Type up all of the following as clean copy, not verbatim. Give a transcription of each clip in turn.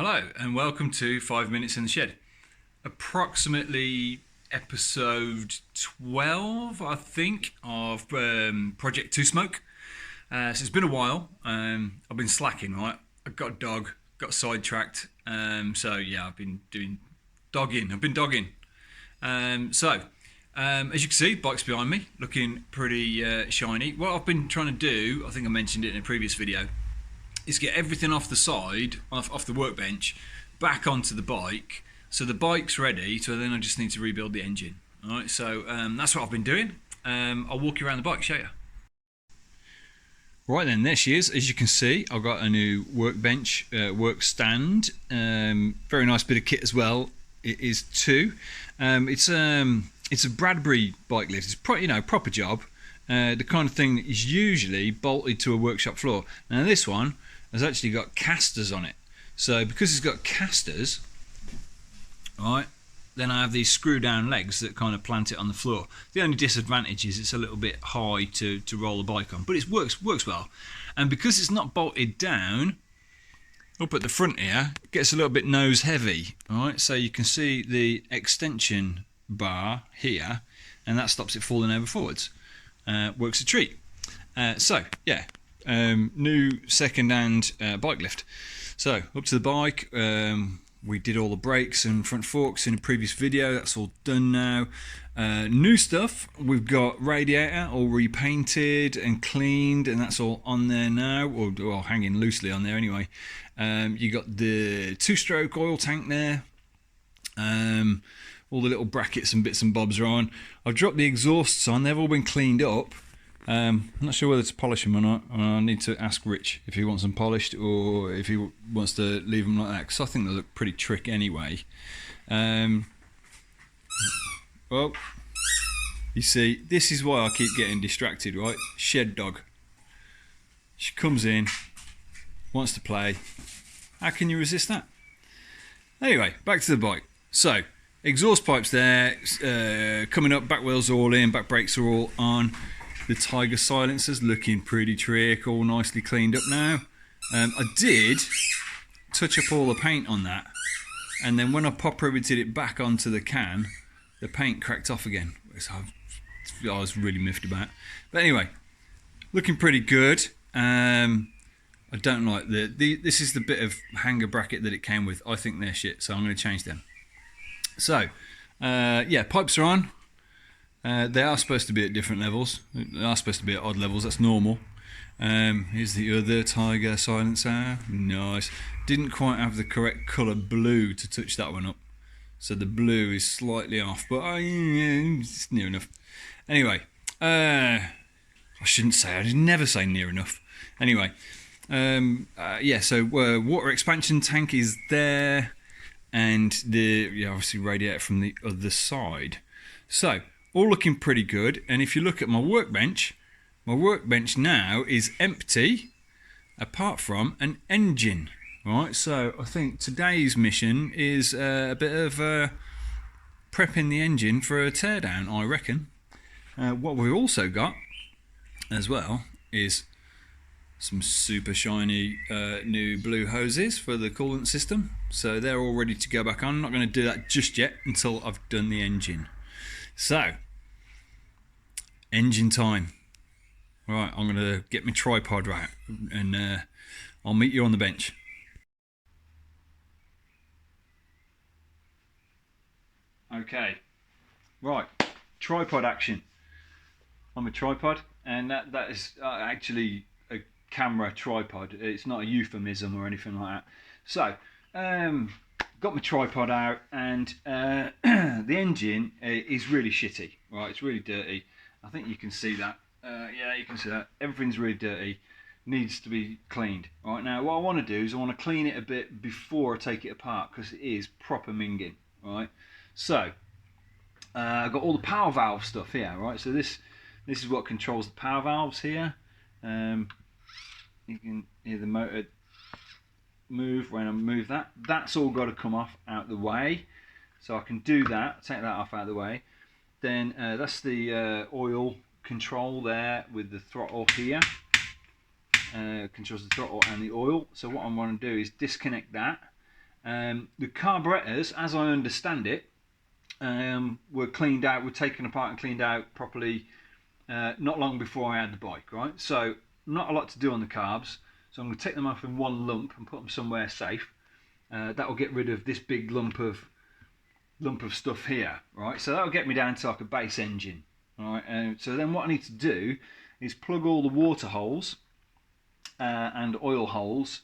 Hello and welcome to 5 Minutes in the Shed. Approximately episode 12, I think, of Project 2 Smoke. So it's been a while. I've been slacking, right? I've got a dog, got sidetracked. So yeah, I've been doing dogging. I've been dogging. As you can see, bike's behind me, looking pretty shiny. What I've been trying to do, I think I mentioned it in a previous video, is get everything off the side, off the workbench, back onto the bike, so the bike's ready, so then I just need to rebuild the engine. Alright, so that's what I've been doing. I'll walk you around the bike, show you. Right then, there she is. As you can see, I've got a new workbench, work stand. Very nice bit of kit as well. It is too. It's a Bradbury bike lift. It's proper job. The kind of thing that is usually bolted to a workshop floor. Now this one has actually got casters on it. So because it's got casters, right, then I have these screw down legs that kind of plant it on the floor. The only disadvantage is it's a little bit high to roll the bike on, but it works well. And because it's not bolted down up at the front here, it gets a little bit nose heavy. Right, so you can see the extension bar here, and that stops it falling over forwards. Works a treat. New second-hand bike lift. So up to the bike. We did all the brakes and front forks in a previous video. That's all done now. New stuff. We've got radiator all repainted and cleaned, and that's all on there now, or hanging loosely on there anyway. You got the two-stroke oil tank there. All the little brackets and bits and bobs are on. I've dropped the exhausts on. They've all been cleaned up. I'm not sure whether to polish them or not. I need to ask Rich if he wants them polished or if he wants to leave them like that, because I think they look pretty trick anyway. Well, you see, this is why I keep getting distracted, right? Shed dog. She comes in, wants to play. How can you resist that? Anyway, back to the bike. So, exhaust pipes there, coming up, back wheels are all in, back brakes are all on. The Tyga silencer's looking pretty trick, all nicely cleaned up now. I did touch up all the paint on that, and then when I pop riveted it back onto the can, the paint cracked off again, which I was really miffed about. But anyway, looking pretty good. I don't like this is the bit of hanger bracket that it came with. I think they're shit, so I'm going to change them. So, yeah, pipes are on. They are supposed to be at different levels. They are supposed to be at odd levels. That's normal. Here's the other Tyga silencer. Nice. Didn't quite have the correct colour blue to touch that one up, so the blue is slightly off, but it's near enough. Anyway, I shouldn't say. I never say near enough. Anyway, yeah. So water expansion tank is there, and the obviously radiator from the other side. So all looking pretty good. And if you look at my workbench now is empty, apart from an engine. Right. So I think today's mission is a bit of prepping the engine for a teardown, I reckon. What we've also got as well is some super shiny new blue hoses for the coolant system, so they're all ready to go back on. I'm not going to do that just yet until I've done the engine. So, engine time. Right, I'm going to get my tripod right, and I'll meet you on the bench. Okay, right, tripod action. I'm a tripod, and that is actually a camera tripod. It's not a euphemism or anything like that. So, got my tripod out, and the engine is really shitty. Right, it's really dirty. I think you can see that. Yeah, you can see that. Everything's really dirty. Needs to be cleaned. Right, now what I want to do is I want to clean it a bit before I take it apart, because it is proper minging. Right, so I've got all the power valve stuff here. Right, so this is what controls the power valves here. You can hear the motor move when I move that. That's all got to come off out the way, so I can do that. Take that off out of the way. Then that's the oil control there with the throttle here. Controls the throttle and the oil. So what I want to do is disconnect that The carburetors, as I understand it, were cleaned out, were taken apart and cleaned out properly not long before I had the bike, right? So not a lot to do on the carbs, so I'm going to take them off in one lump and put them somewhere safe. That will get rid of this big lump of stuff here, right? So that will get me down to like a base engine, right? So then what I need to do is plug all the water holes and oil holes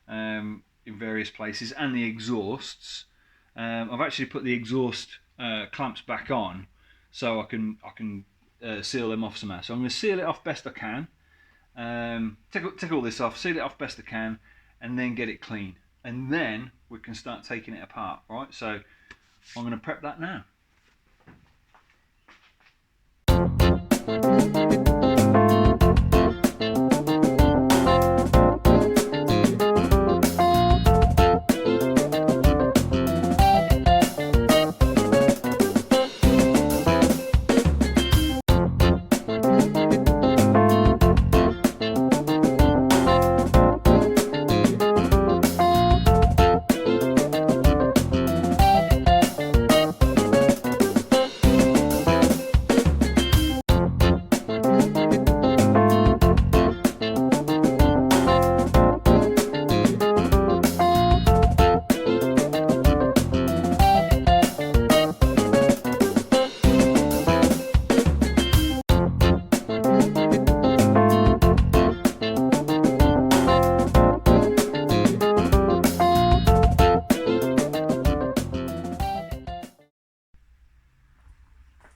in various places, and the exhausts. I've actually put the exhaust clamps back on, so I can seal them off somehow. So I'm going to seal it off best I can. Take all this off, seal it off best I can, and then get it clean. And then we can start taking it apart, right? So I'm going to prep that now.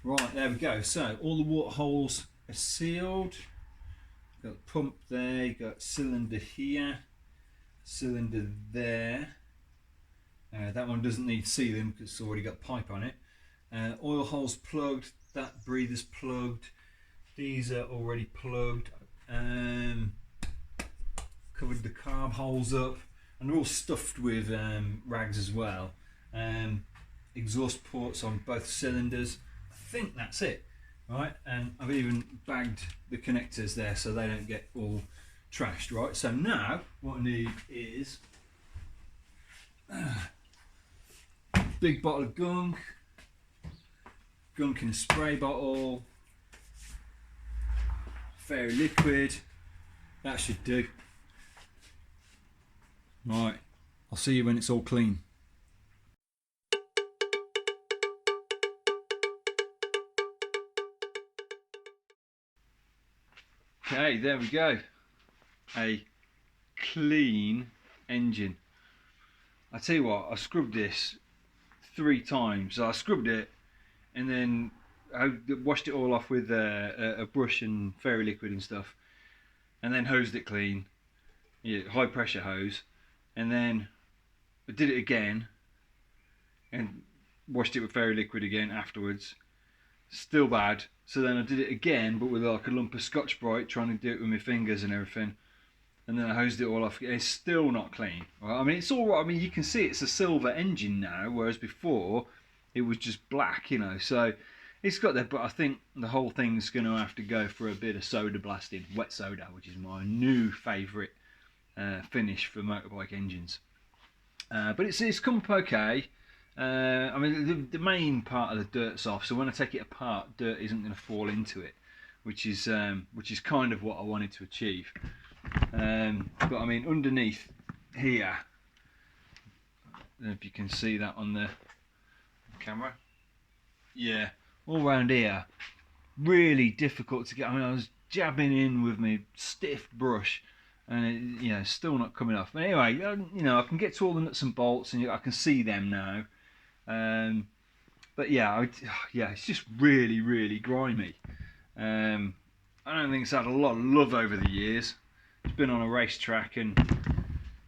Right, there we go. So all the water holes are sealed. Got the pump there, you got cylinder here, cylinder there. That one doesn't need sealing because it's already got pipe on it. Oil holes plugged, that breather's plugged, these are already plugged. Covered the carb holes up, and they're all stuffed with rags as well. Exhaust ports on both cylinders. I think that's it, right? And I've even bagged the connectors there so they don't get all trashed, right? So now what I need is big bottle of gunk in a spray bottle, fairy liquid, that should do. Right, I'll see you when it's all clean. Okay, there we go. A clean engine. I tell you what, I scrubbed this 3 times. So I scrubbed it and then I washed it all off with a brush and fairy liquid and stuff, and then hosed it clean, high pressure hose, and then I did it again and washed it with fairy liquid again afterwards. Still bad. So then I did it again, but with like a lump of Scotch-Brite, trying to do it with my fingers and everything. And then I hosed it all off. It's still not clean. Right? I mean, it's all right. I mean, you can see it's a silver engine now, whereas before it was just black, you know. So it's got there, but I think the whole thing's going to have to go for a bit of soda blasting, wet soda, which is my new favourite finish for motorbike engines. But it's come up okay. I mean, the main part of the dirt's off, so when I take it apart, dirt isn't going to fall into it, which is kind of what I wanted to achieve. But I mean, underneath here, I don't know if you can see that on the camera. Yeah, all around here, really difficult to get. I mean, I was jabbing in with my stiff brush, and it, still not coming off. But anyway, I can get to all the nuts and bolts, and I can see them now. But yeah, it's just really, really grimy. I don't think it's had a lot of love over the years. It's been on a racetrack, and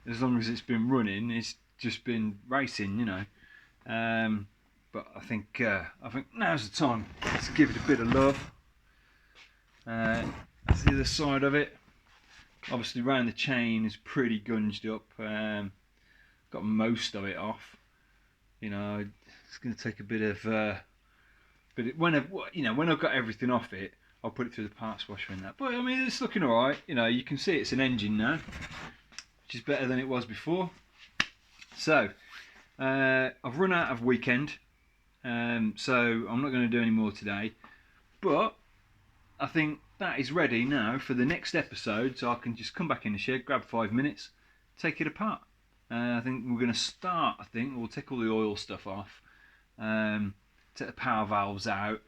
as long as it's been running, it's just been racing, But I think now's the time to give it a bit of love. That's the other side of it. Obviously, around the chain is pretty gunged up. Got most of it off. It's going to take a bit of. When I've got everything off it, I'll put it through the parts washer and that. But I mean, it's looking all right. You can see it's an engine now, which is better than it was before. So I've run out of weekend, so I'm not going to do any more today. But I think that is ready now for the next episode, so I can just come back in the shed, grab 5 minutes, take it apart. I think we're going to start. I think we'll take all the oil stuff off, take the power valves out,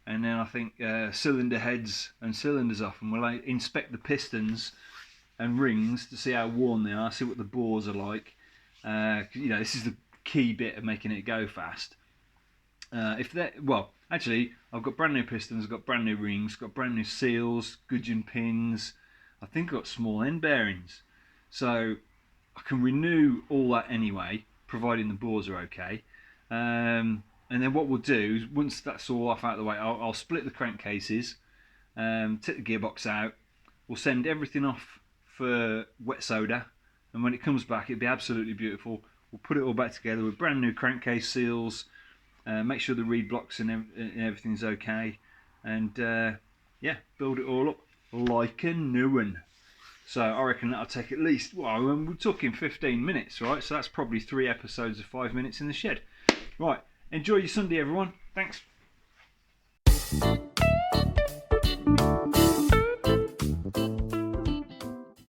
and then I think cylinder heads and cylinders off, and we'll inspect the pistons and rings to see how worn they are, see what the bores are like. This is the key bit of making it go fast. Actually, I've got brand new pistons, I've got brand new rings, got brand new seals, gudgeon pins. I think I've got small end bearings, so I can renew all that anyway, providing the bores are okay. And then what we'll do is, once that's all off out of the way, I'll split the crankcases, take the gearbox out. We'll send everything off for wet soda, and when it comes back, it'll be absolutely beautiful. We'll put it all back together with brand new crankcase seals. Make sure the reed blocks and everything's okay, and build it all up like a new one. So I reckon that'll take at least, we're talking 15 minutes, right? So that's probably 3 episodes of 5 minutes in the shed. Right, enjoy your Sunday, everyone. Thanks.